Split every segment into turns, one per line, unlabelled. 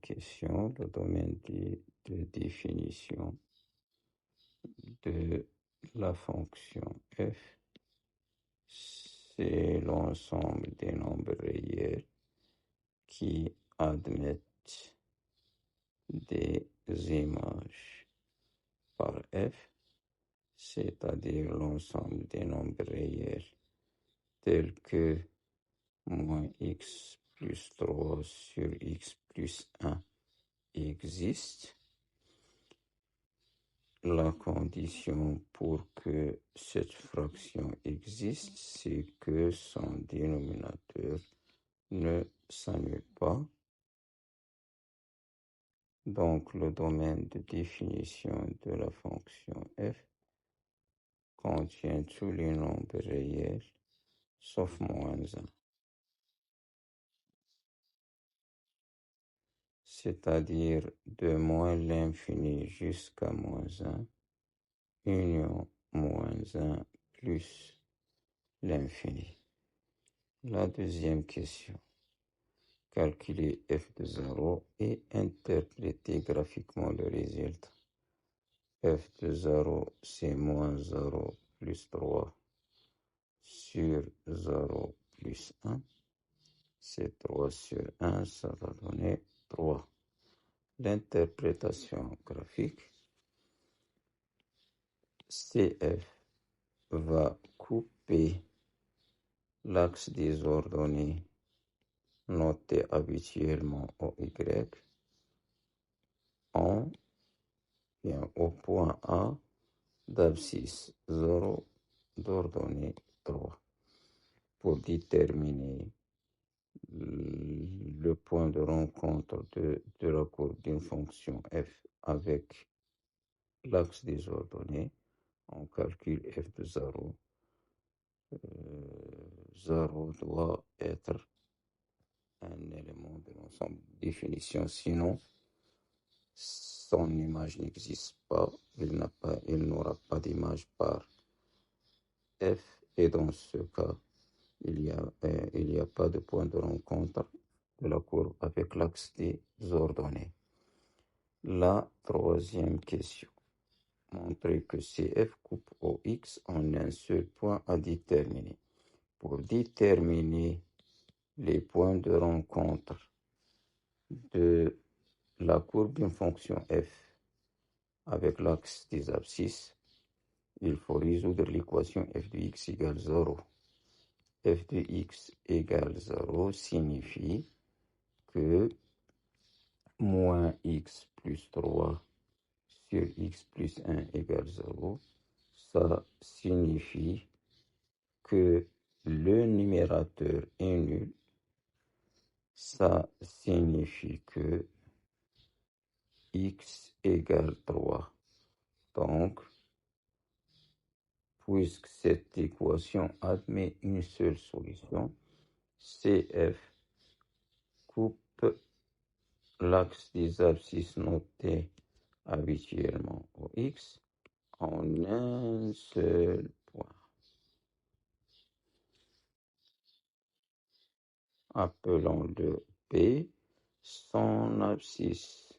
question, le domaine de définition de la fonction f, c'est l'ensemble des nombres réels qui admettent des images par f, c'est-à-dire l'ensemble des nombres réels tels que moins x plus 3 sur x plus 1 existe. La condition pour que cette fraction existe, c'est que son dénominateur ne s'annule pas. Donc, le domaine de définition de la fonction f contient tous les nombres réels sauf moins 1. C'est-à-dire de moins l'infini jusqu'à moins 1, union moins 1 plus l'infini. La deuxième question. Calculer f de 0 et interpréter graphiquement le résultat. F de 0, c'est moins 0 plus 3 sur 0 plus 1. C'est 3 sur 1, ça va donner 3. L'interprétation graphique, CF va couper l'axe des ordonnées noté habituellement au Y au point A d'abscisse 0 d'ordonnée 3 pour déterminer le point de rencontre de la courbe d'une fonction f avec l'axe des ordonnées. On calcule f de 0. 0 doit être un élément de l'ensemble de définition, sinon son image n'existe pas, il n'aura pas d'image par f, et dans ce cas, il n'y a pas de point de rencontre de la courbe avec l'axe des ordonnées. La troisième question. Montrer que CF coupe OX en un seul point à déterminer. Pour déterminer les points de rencontre de la courbe d'une fonction f avec l'axe des abscisses, il faut résoudre l'équation f de x égale 0. F de x égale 0 signifie que moins x plus 3 sur x plus 1 égale 0. Ça signifie que le numérateur est nul. Ça signifie que x égale 3. Donc, puisque cette équation admet une seule solution, CF coupe l'axe des abscisses noté habituellement au x en un seul point. Appelons-le P. Son abscisse,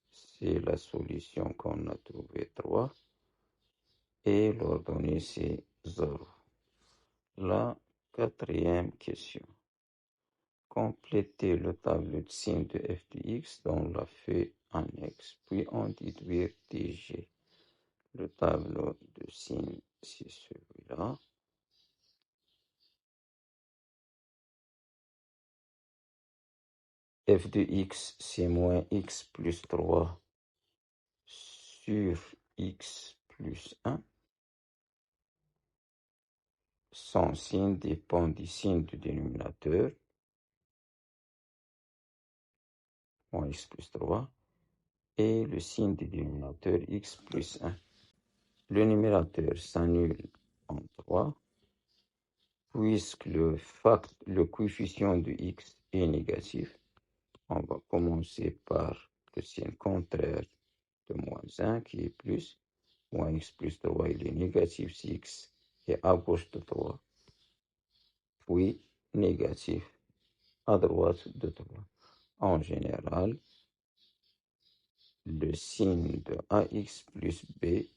c'est la solution qu'on a trouvée 3. Et l'ordonnée, c'est 0. La quatrième question. Compléter le tableau de signes de f de x dans la feuille annexe, puis en déduire dg. Le tableau de signes, c'est celui-là. F de x, c'est moins x plus 3 sur x plus 1. Son signe dépend du signe du dénominateur, moins x plus 3, et le signe du dénominateur x plus 1. Le numérateur s'annule en 3, puisque le coefficient de x est négatif. On va commencer par le signe contraire de moins 1 qui est plus. Moins x plus 3, il est négatif si x est à gauche de 3. Puis négatif à droite de 3. En général, le signe de AX plus B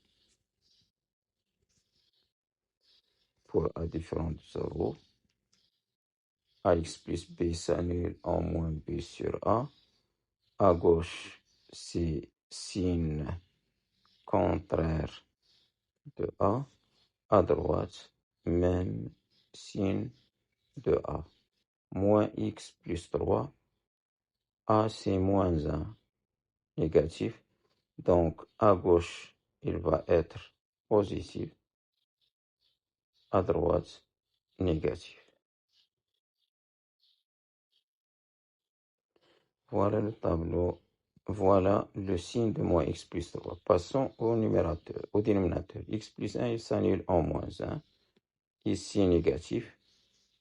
pour A différent de 0. AX plus B s'annule en moins B sur A. À gauche, c'est signe contraire de A. À droite, même signe de A. Moins X plus 3. A, c'est moins 1, négatif. Donc, à gauche, il va être positif. À droite, négatif. Voilà le tableau. Voilà le signe de moins x plus 3. Passons au numérateur, au dénominateur. X plus 1, il s'annule en moins 1. Ici, négatif.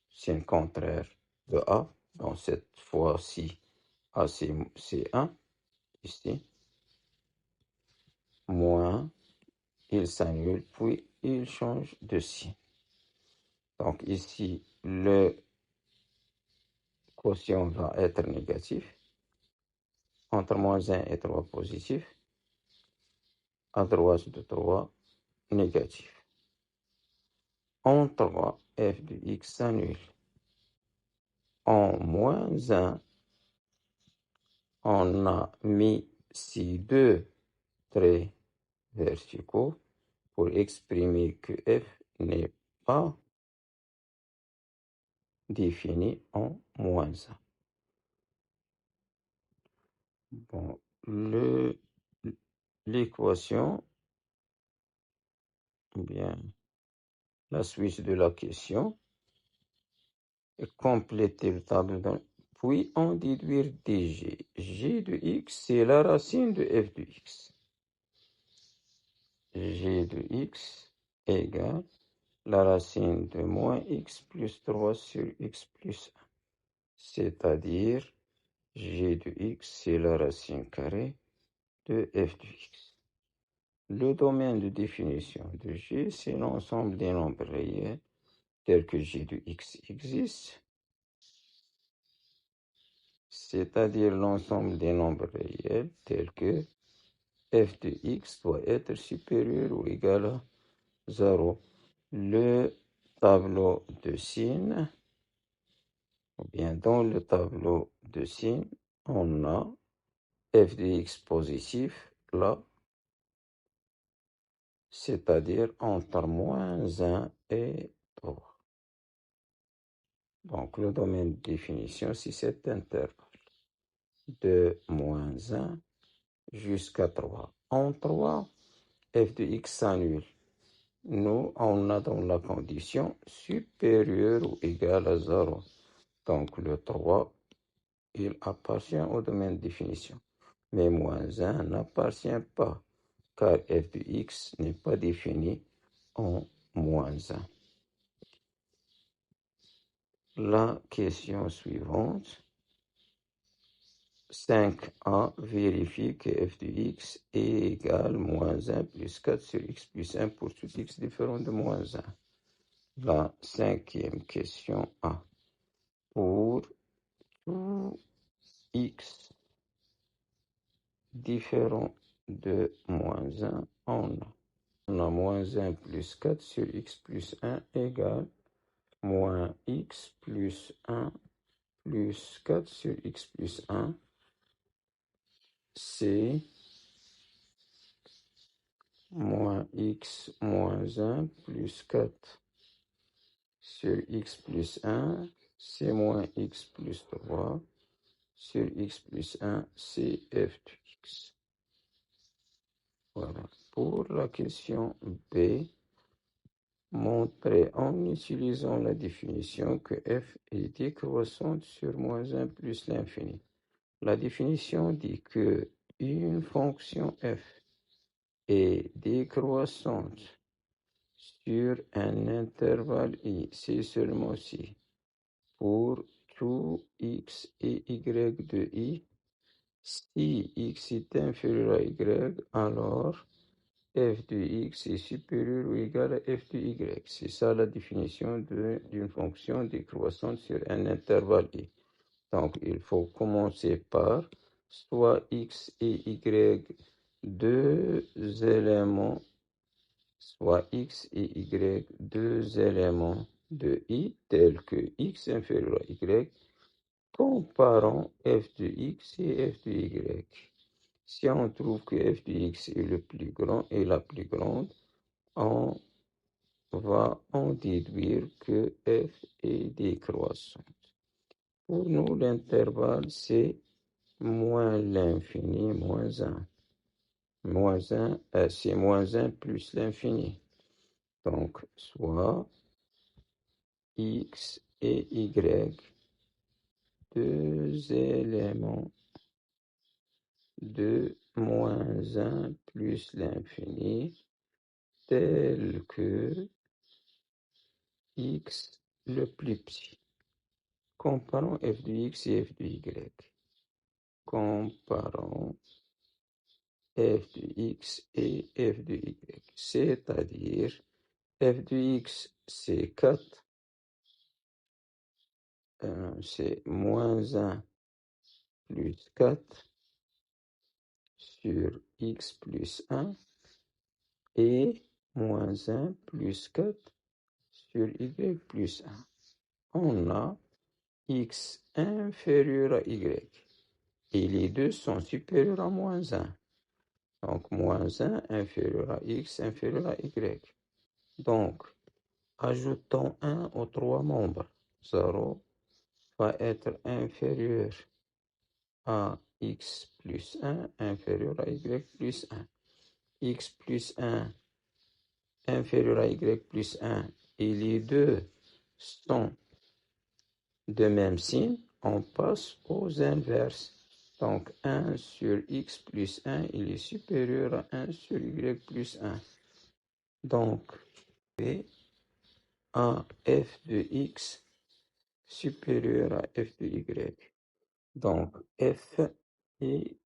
Signe contraire de A. Donc, cette fois-ci, A, c'est 1. Ici. Moins, il s'annule, puis il change de signe. Donc, ici, le quotient va être négatif. Entre moins 1 et 3 positif. À droite de 3, négatif. En 3, f de x s'annule. En moins 1, on a mis ces deux traits verticaux pour exprimer que f n'est pas défini en moins 1. Bon, l'équation, bien, la suite de la question, est compléter le tableau, puis en déduire dg. G de x, c'est la racine de f de x. G de x égale la racine de moins x plus 3 sur x plus 1. C'est-à-dire, g de x, c'est la racine carrée de f de x. Le domaine de définition de G, c'est l'ensemble des nombres réels tels que G de X existe, c'est-à-dire l'ensemble des nombres réels tels que f de X doit être supérieur ou égal à 0. Le tableau de signes, ou bien dans le tableau de signes, on a f de X positif là, c'est-à-dire entre moins 1 et 3. Donc, le domaine de définition, c'est cet intervalle de moins 1 jusqu'à 3. En 3, f de x s'annule. Nous, on a dans la condition supérieure ou égale à 0. Donc, le 3, il appartient au domaine de définition. Mais moins 1 n'appartient pas, car f de x n'est pas défini en moins 1. La question suivante. 5a vérifie que f de x est égal à moins 1 plus 4 sur x plus 1 pour tout x différent de moins 1. La cinquième question A. Pour tout x différent de moins 1, on a moins 1 plus 4 sur x plus 1 égale moins x plus 1 plus 4 sur x plus 1. C'est moins x moins 1 plus 4 sur x plus 1, c'est moins x plus 3 sur x plus 1, c'est f de x. Voilà. Pour la question B, montrer en utilisant la définition que f est décroissante sur moins 1 plus l'infini. La définition dit que une fonction f est décroissante sur un intervalle i, c'est seulement si, pour tout x et y de i, si x est inférieur à y, alors f de x est supérieur ou égal à f de y. C'est ça la définition d'une fonction décroissante sur un intervalle i. Donc, il faut commencer par soit x et y, deux éléments, soit x et y, deux éléments de i, tels que x inférieur à y, comparons f de x et f de y. Si on trouve que f de x est le plus grand et la plus grande, on va en déduire que f est décroissant. Pour nous, l'intervalle, c'est moins l'infini, moins 1. Moins 1, c'est moins 1 plus l'infini. Donc, soit x et y, deux éléments de moins 1 plus l'infini, tels que x le plus petit. Comparons f de x et f de y. Comparons f de x et f de y. C'est-à-dire, f de x, c'est 4, c'est moins 1 plus 4 sur x plus 1 et moins 1 plus 4 sur y plus 1. On a x inférieur à y. Et les deux sont supérieurs à moins 1. Donc, moins 1 inférieur à x inférieur à y. Donc, ajoutons 1 aux trois membres. 0 va être inférieur à x plus 1 inférieur à y plus 1. X plus 1 inférieur à y plus 1 et les deux sont de même signe, on passe aux inverses. Donc 1 sur x plus 1, il est supérieur à 1 sur y plus 1. Donc, à f de x supérieur à f de y. Donc, f est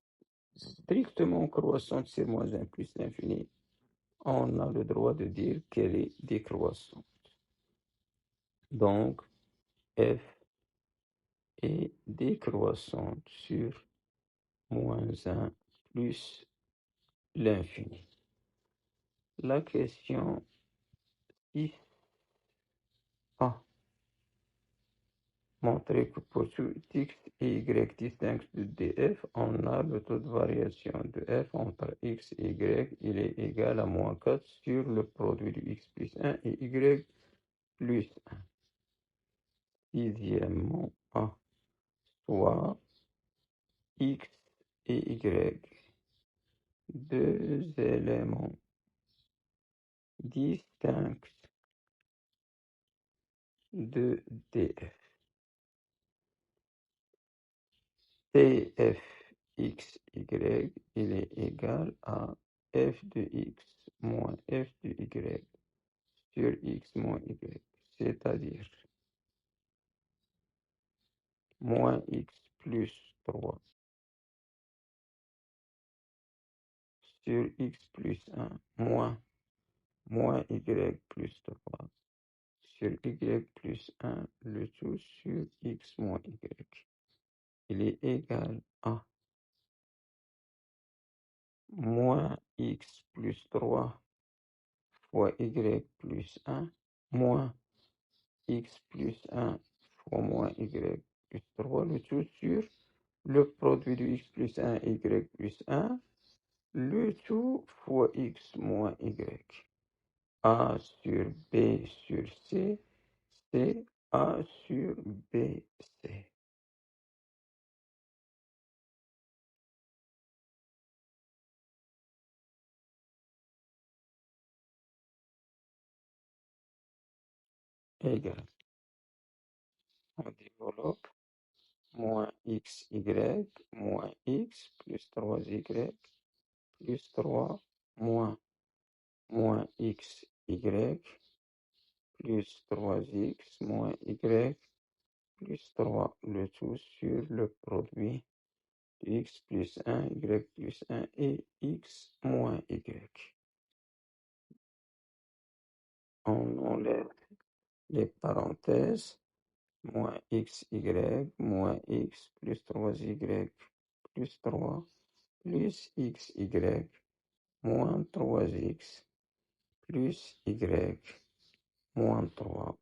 strictement croissante, c'est moins 1 plus l'infini. On a le droit de dire qu'elle est décroissante. Donc, f est décroissante sur moins 1 plus l'infini. La question 6a. Montrer que pour tout x et y distincts de df, on a le taux de variation de f entre x et y, il est égal à moins 4 sur le produit de x plus 1 et y plus 1. Sixièmement, a. Soit x et y, deux éléments distincts de df. Tf x, y, il est égal à f de x moins f de y sur x moins y, c'est-à-dire moins x plus 3 sur x plus 1 moins y plus 3 sur y plus 1, le tout sur x moins y. Il est égal à moins x plus 3 fois y plus 1 moins x plus 1 fois moins y plus 3, le tout sur le produit de x plus 1 et y plus 1, le tout fois x moins y. A sur B sur C, c'est A sur B, C. Égal. On développe moins xy moins x plus 3y plus 3 moins xy plus 3x moins y plus 3, le tout sur le produit de x plus 1, y plus 1 et x moins y. On enlève les parenthèses, moins xy moins x plus 3y plus 3 plus xy moins 3x plus y moins 3.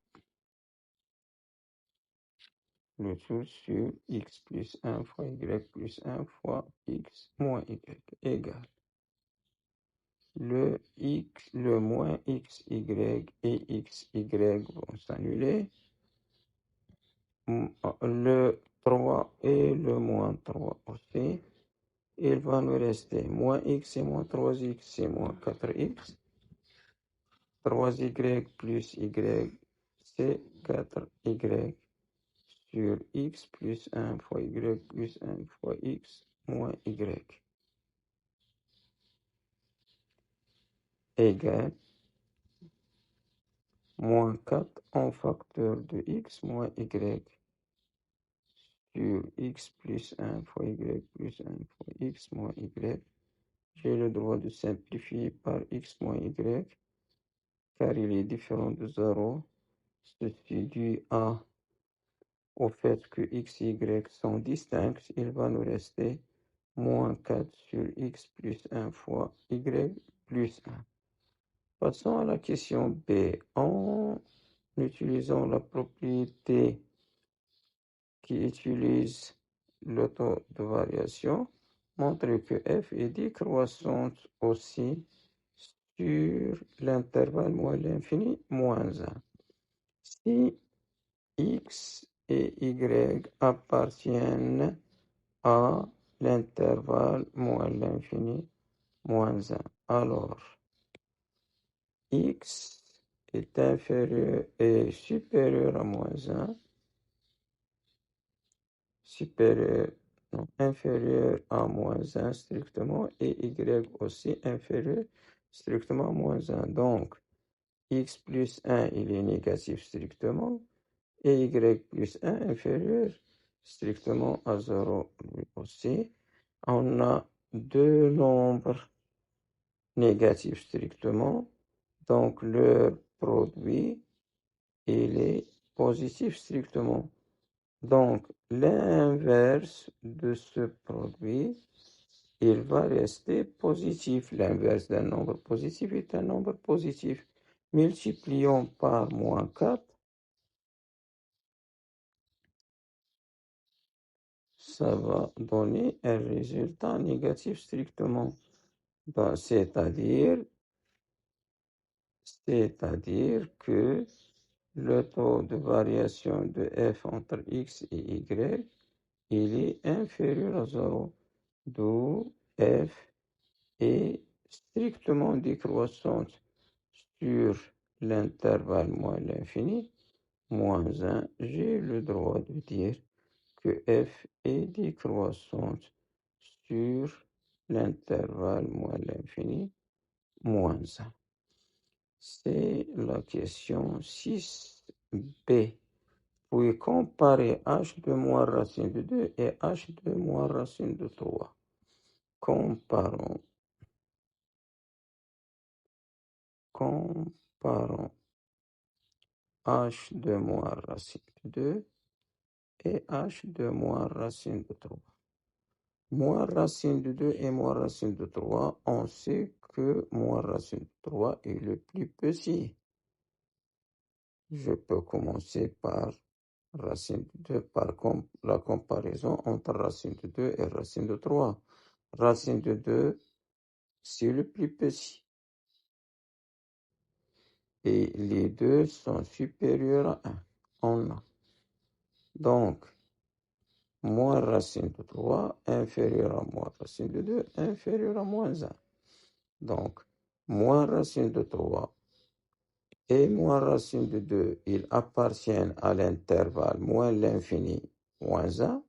Le tout sur x plus 1 fois y plus 1 fois x moins y égale le moins xy et xy vont s'annuler. Le 3 et le moins 3 aussi. Il va nous rester moins x et moins 3x, c'est moins 4x. 3y plus y, c'est 4y sur x plus 1 fois y plus 1 fois x moins y égale moins 4 en facteur de x moins y sur x plus 1 fois y plus 1 fois x moins y. J'ai le droit de simplifier par x moins y, car il est différent de 0. Ceci dû au fait que x et y sont distincts. Il va nous rester moins 4 sur x plus 1 fois y plus 1. Passons à la question B. En utilisant la propriété qui utilise le taux de variation, montre que f est décroissante aussi sur l'intervalle moins l'infini moins 1. Si x et y appartiennent à l'intervalle moins l'infini moins 1, alors x est inférieur et supérieur à moins 1, inférieur à moins 1 strictement, et y aussi inférieur strictement à moins 1. Donc, x plus 1, il est négatif strictement, et y plus 1 inférieur strictement à 0 lui aussi. On a deux nombres négatifs strictement, donc leur produit, il est positif strictement. Donc, l'inverse de ce produit, il va rester positif. L'inverse d'un nombre positif est un nombre positif. Multiplions par moins 4, ça va donner un résultat négatif strictement. Ben, c'est-à-dire que le taux de variation de f entre x et y, il est inférieur à 0, d'où f est strictement décroissante sur l'intervalle moins l'infini, moins 1. J'ai le droit de dire que f est décroissante sur l'intervalle moins l'infini, moins 1. C'est la question 6b. Puis comparer h de moins racine de 2 et h de moins racine de 3. Comparons h de moins racine de 2 et h de moins racine de 3. Moins racine de 2 et moins racine de 3, on sait que moins racine de 3 est le plus petit. Je peux commencer par racine de 2, par la comparaison entre racine de 2 et racine de 3. Racine de 2, c'est le plus petit. Et les deux sont supérieurs à 1. On a. Donc, moins racine de 3 inférieur à moins racine de 2 inférieur à moins 1. Donc, moins racine de 3 et moins racine de 2, ils appartiennent à l'intervalle moins l'infini moins 1.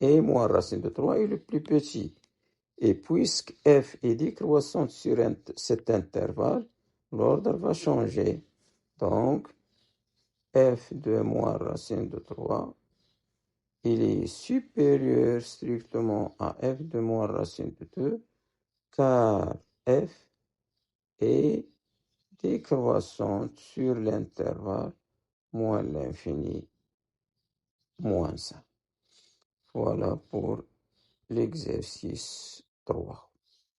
Et moins racine de 3 est le plus petit. Et puisque f est décroissante sur cet intervalle, l'ordre va changer. Donc, f de moins racine de 3, il est supérieur strictement à f de moins racine de 2, car f est décroissante sur l'intervalle moins l'infini, moins 1. Voilà pour l'exercice 3.